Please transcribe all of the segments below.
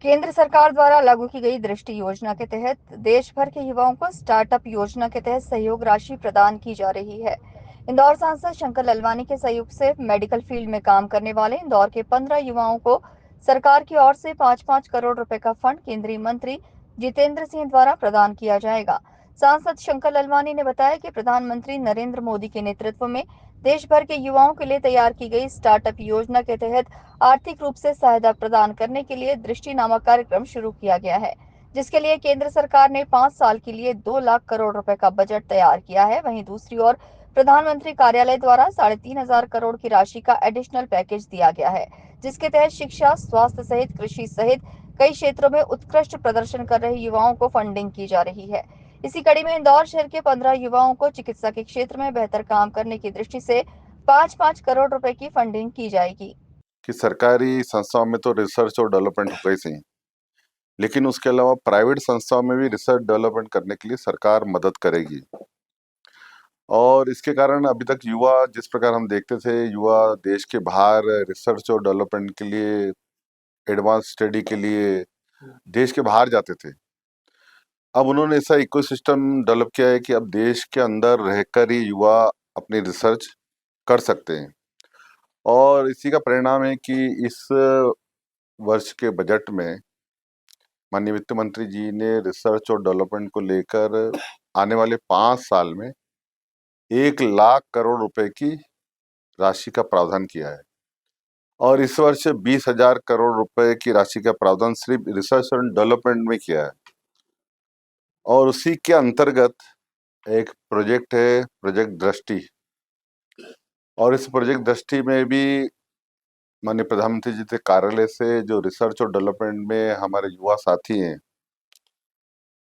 केंद्र सरकार द्वारा लागू की गई दृष्टि योजना के तहत देश भर के युवाओं को स्टार्टअप योजना के तहत सहयोग राशि प्रदान की जा रही है। इंदौर सांसद शंकर ललवानी के सहयोग से मेडिकल फील्ड में काम करने वाले इंदौर के 15 युवाओं को सरकार की ओर से 5-5 करोड़ रुपए का फंड केंद्रीय मंत्री जितेंद्र सिंह द्वारा प्रदान किया जाएगा। सांसद शंकर ललवानी ने बताया कि प्रधानमंत्री नरेंद्र मोदी के नेतृत्व में देश भर के युवाओं के लिए तैयार की गई स्टार्टअप योजना के तहत आर्थिक रूप से सहायता प्रदान करने के लिए दृष्टि नामक कार्यक्रम शुरू किया गया है, जिसके लिए केंद्र सरकार ने 5 साल के लिए 2 लाख करोड़ रुपए का बजट तैयार किया है। वहीं दूसरी ओर प्रधानमंत्री कार्यालय द्वारा 3.5 करोड़ की राशि का एडिशनल पैकेज दिया गया है, जिसके तहत शिक्षा, स्वास्थ्य सहित कृषि सहित कई क्षेत्रों में उत्कृष्ट प्रदर्शन कर रहे युवाओं को फंडिंग की जा रही है। इसी कड़ी में इंदौर शहर के 15 युवाओं को चिकित्सा के क्षेत्र में बेहतर काम करने की दृष्टि से 5-5 करोड़ रुपए की फंडिंग की जाएगी। कि सरकारी संस्थाओं में तो रिसर्च और डेवलपमेंट हो गई सही, लेकिन उसके अलावा प्राइवेट संस्थाओं में भी रिसर्च डेवलपमेंट करने के लिए सरकार मदद करेगी। और इसके कारण अभी तक युवा, जिस प्रकार हम देखते थे, युवा देश के बाहर रिसर्च और डेवलपमेंट के लिए, एडवांस स्टडी के लिए देश के बाहर जाते थे। अब उन्होंने ऐसा इकोसिस्टम डेवलप किया है कि अब देश के अंदर रहकर ही युवा अपनी रिसर्च कर सकते हैं। और इसी का परिणाम है कि इस वर्ष के बजट में माननीय वित्त मंत्री जी ने रिसर्च और डेवलपमेंट को लेकर आने वाले 5 साल में 1 लाख करोड़ रुपए की राशि का प्रावधान किया है। और इस वर्ष 20,000 करोड़ रुपए की राशि का प्रावधान सिर्फ रिसर्च और डेवलपमेंट में किया है। और उसी के अंतर्गत एक प्रोजेक्ट है, प्रोजेक्ट दृष्टि। और इस प्रोजेक्ट दृष्टि में भी माननीय प्रधानमंत्री जी के कार्यालय से जो रिसर्च और डेवलपमेंट में हमारे युवा साथी हैं,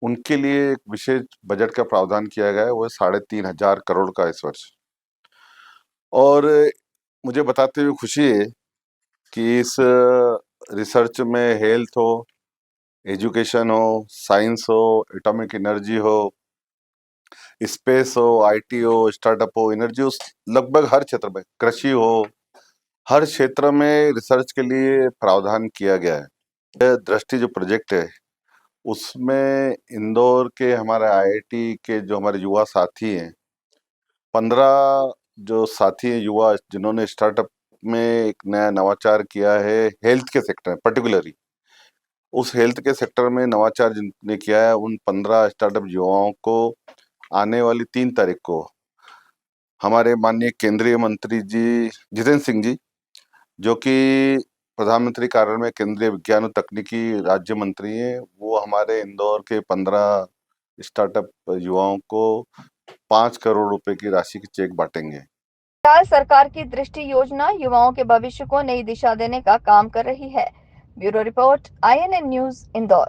उनके लिए एक विशेष बजट का प्रावधान किया गया है। वो 3,500 करोड़ का इस वर्ष। और मुझे बताते हुए खुशी है कि इस रिसर्च में हेल्थ हो, एजुकेशन हो, साइंस हो, एटॉमिक एनर्जी हो, स्पेस हो, आईटी हो, स्टार्टअप हो, एनर्जी हो, लगभग हर क्षेत्र में, कृषि हो, हर क्षेत्र में रिसर्च के लिए प्रावधान किया गया है। यह दृष्टि जो प्रोजेक्ट है, उसमें इंदौर के हमारे आईआईटी के जो हमारे युवा साथी हैं, 15 जो साथी हैं युवा, जिन्होंने स्टार्टअप में एक नया नवाचार किया है हेल्थ के सेक्टर में पर्टिकुलरली। उस हेल्थ के सेक्टर में नवाचार जिनने किया है, उन 15 स्टार्टअप युवाओं को आने वाली 3 तारीख को हमारे माननीय केंद्रीय मंत्री जी जितेंद्र सिंह जी, जो कि प्रधानमंत्री कार्यालय में केंद्रीय विज्ञान और तकनीकी राज्य मंत्री हैं, वो हमारे इंदौर के 15 स्टार्टअप युवाओं को 5 करोड़ रुपए की राशि के चेक बांटेंगे। फिलहाल सरकार की दृष्टि योजना युवाओं के भविष्य को नई दिशा देने का काम कर रही है। Bureau report, INN news, Indore.